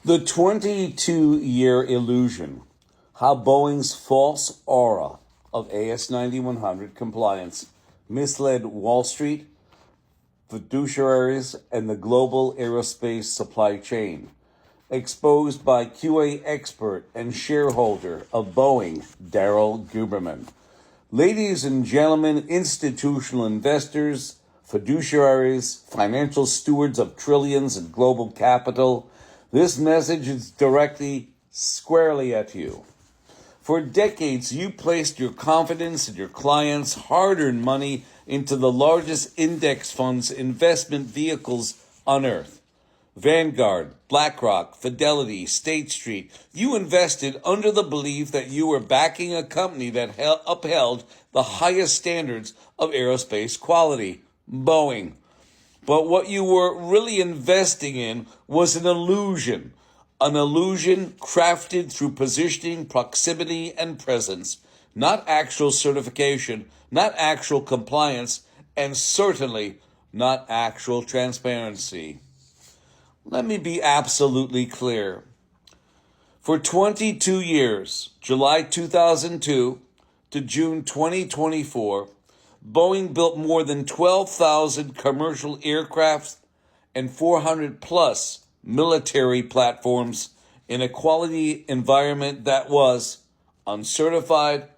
The 22-year illusion, how Boeing's false aura of AS9100 compliance misled Wall Street, fiduciaries, and the global aerospace supply chain. Exposed by QA expert and shareholder of Boeing, Darrell Guberman. Ladies and gentlemen, institutional investors, fiduciaries, financial stewards of trillions in global capital, this message is directly, squarely at you. For decades, you placed your confidence in your clients' hard-earned money into the largest index funds investment vehicles on earth. Vanguard, BlackRock, Fidelity, State Street. You invested under the belief that you were backing a company that upheld the highest standards of aerospace quality, Boeing. But what you were really investing in was an illusion crafted through positioning, proximity, and presence, not actual certification, not actual compliance, and certainly not actual transparency. Let me be absolutely clear. For 22 years, July 2002 to June 2024, Boeing built more than 12,000 commercial aircraft and 400 plus military platforms in a quality environment that was uncertified,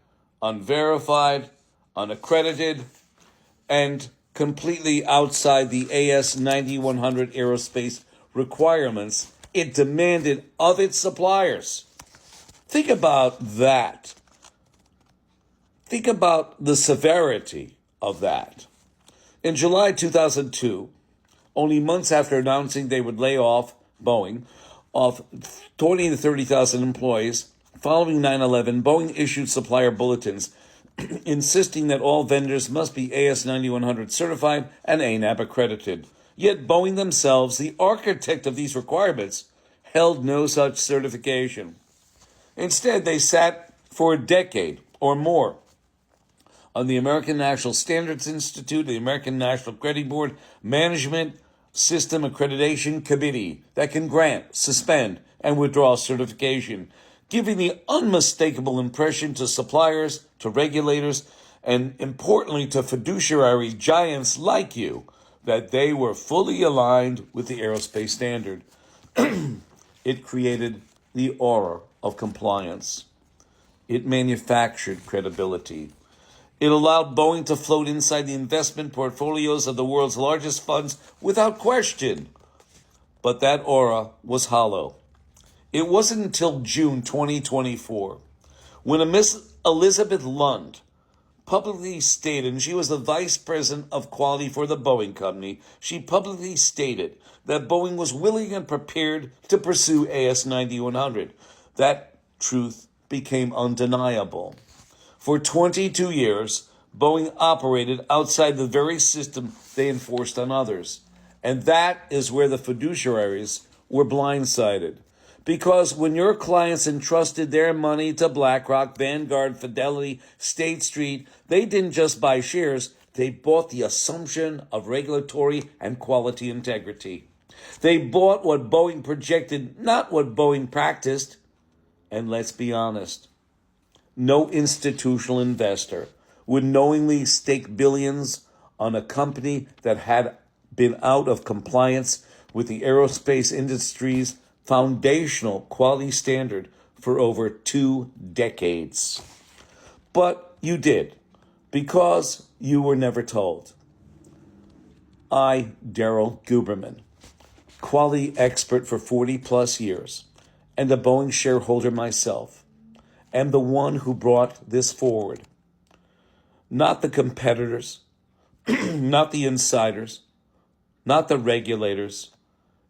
unverified, unaccredited, and completely outside the AS9100 aerospace requirements it demanded of its suppliers. Think about that. Think about the severity of that. In July 2002, only months after announcing they would lay off Boeing of 20 to 30,000 employees, following 9/11, Boeing issued supplier bulletins insisting that all vendors must be AS9100 certified and ANAB accredited. Yet Boeing themselves, the architect of these requirements, held no such certification. Instead, they sat for a decade or more on the American National Standards Institute, the American National Credit Board Management System Accreditation Committee that can grant, suspend, and withdraw certification, giving the unmistakable impression to suppliers, to regulators, and importantly to fiduciary giants like you that they were fully aligned with the aerospace standard. It created the aura of compliance. It manufactured credibility. It allowed Boeing to float inside the investment portfolios of the world's largest funds without question. But that aura was hollow. It wasn't until June 2024 when a Miss Elizabeth Lund publicly stated, and she was the vice president of quality for the Boeing company, she publicly stated that Boeing was willing and prepared to pursue AS9100. That truth became undeniable. For 22 years, Boeing operated outside the very system they enforced on others. And that is where the fiduciaries were blindsided. Because when your clients entrusted their money to BlackRock, Vanguard, Fidelity, State Street, they didn't just buy shares, they bought the assumption of regulatory and quality integrity. They bought what Boeing projected, not what Boeing practiced. And let's be honest, no institutional investor would knowingly stake billions on a company that had been out of compliance with the aerospace industry's foundational quality standard for over 2 decades. But you did, because you were never told. I, Darrell Guberman, quality expert for 40 plus years, and a Boeing shareholder myself, am the one who brought this forward. Not the competitors, not the insiders, not the regulators,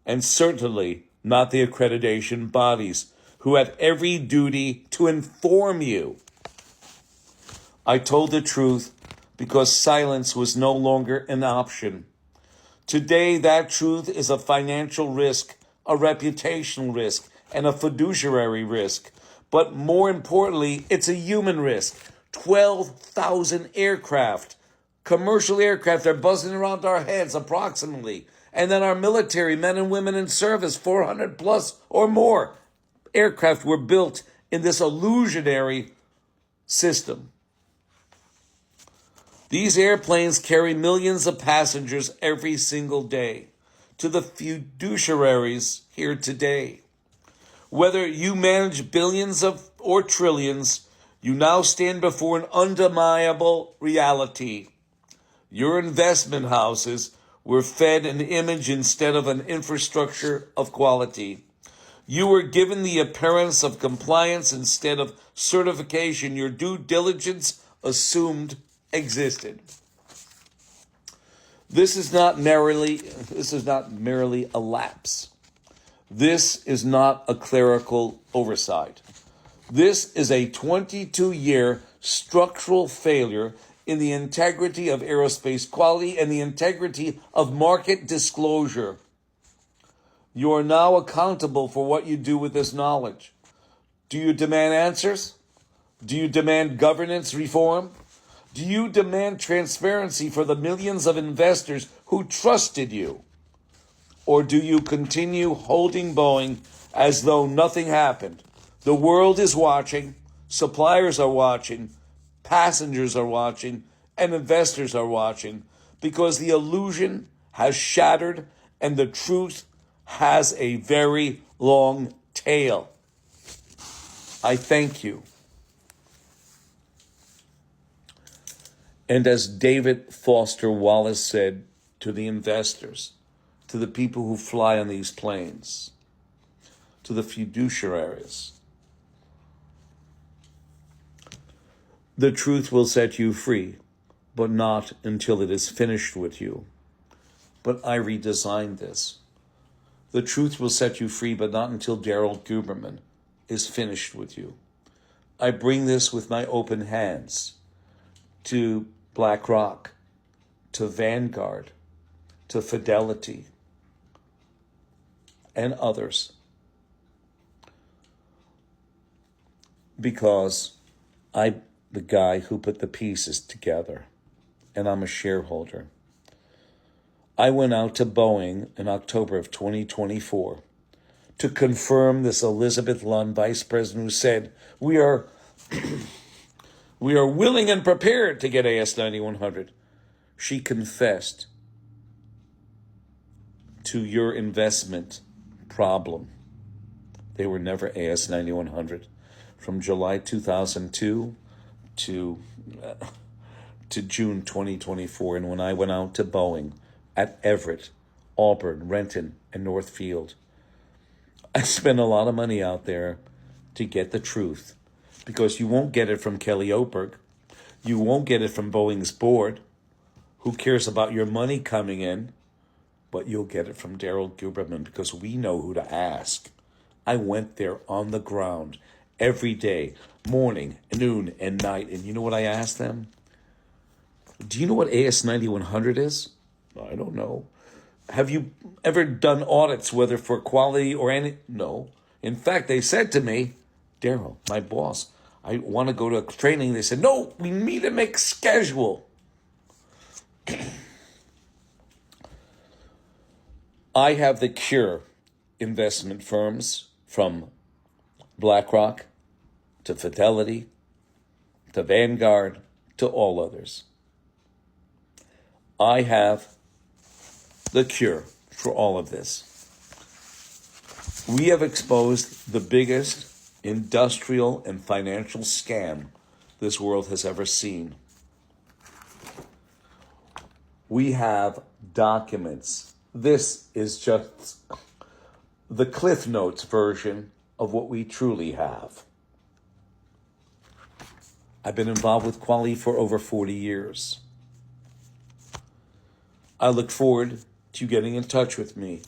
and certainly not the accreditation bodies who had every duty to inform you. I told the truth because silence was no longer an option. Today, that truth is a financial risk, a reputational risk, and a fiduciary risk. But more importantly, it's a human risk. 12,000 aircraft, commercial aircraft are buzzing around our heads approximately. And then our military, men and women in service, 400 plus or more aircraft were built in this illusionary system. These airplanes carry millions of passengers every single day. To the fiduciaries here today, whether you manage billions or trillions, you now stand before an undeniable reality. Your investment houses were fed an image instead of an infrastructure of quality. You were given the appearance of compliance instead of certification your due diligence assumed existed. This is not merely a lapse. This is not a clerical oversight. This is a 22-year structural failure in the integrity of aerospace quality and the integrity of market disclosure. You are now accountable for what you do with this knowledge. Do you demand answers? Do you demand governance reform? Do you demand transparency for the millions of investors who trusted you? Or do you continue holding Boeing as though nothing happened? The world is watching, suppliers are watching, passengers are watching, and investors are watching because the illusion has shattered and the truth has a very long tail. I thank you. And as David Foster Wallace said to the investors, to the people who fly on these planes, to the fiduciaries, the truth will set you free, but not until it is finished with you. But I redesigned this. The truth will set you free, but not until Daryl Guberman is finished with you. I bring this with my open hands to BlackRock, to Vanguard, to Fidelity, and others. Because I'm the guy who put the pieces together, and I'm a shareholder. I went out to Boeing in October of 2024 to confirm this Elizabeth Lund, vice president, who said, we are willing and prepared to get AS9100. She confessed to your investment problem. They were never AS9100. From July 2002 to June 2024. And when I went out to Boeing at Everett, Auburn, Renton, and Northfield, I spent a lot of money out there to get the truth. Because you won't get it from Kelly Oberg. You won't get it from Boeing's board. Who cares about your money coming in? But you'll get it from Daryl Guberman because we know who to ask. I went there on the ground every day, morning, noon, and night. And you know what I asked them? Do you know what AS9100 is? I don't know. Have you ever done audits, whether for quality or any? No. In fact, they said to me, Daryl, my boss, I want to go to a training. They said, no, we need to make schedule. I have the cure investment firms from BlackRock to Fidelity to Vanguard to all others. I have the cure for all of this. We have exposed the biggest industrial and financial scam this world has ever seen. We have documents. This is just the Cliff Notes version of what we truly have. I've been involved with quality for over 40 years. I look forward to you getting in touch with me.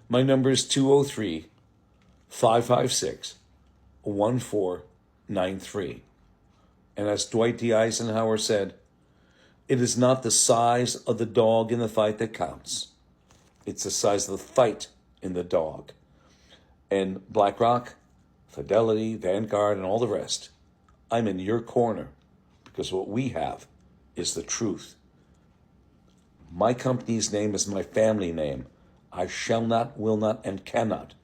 My number is 203-556-1493. And as Dwight D. Eisenhower said, it is not the size of the dog in the fight that counts. It's the size of the fight in the dog. And BlackRock, Fidelity, Vanguard, and all the rest, I'm in your corner because what we have is the truth. My company's name is my family name. I shall not, will not, and cannot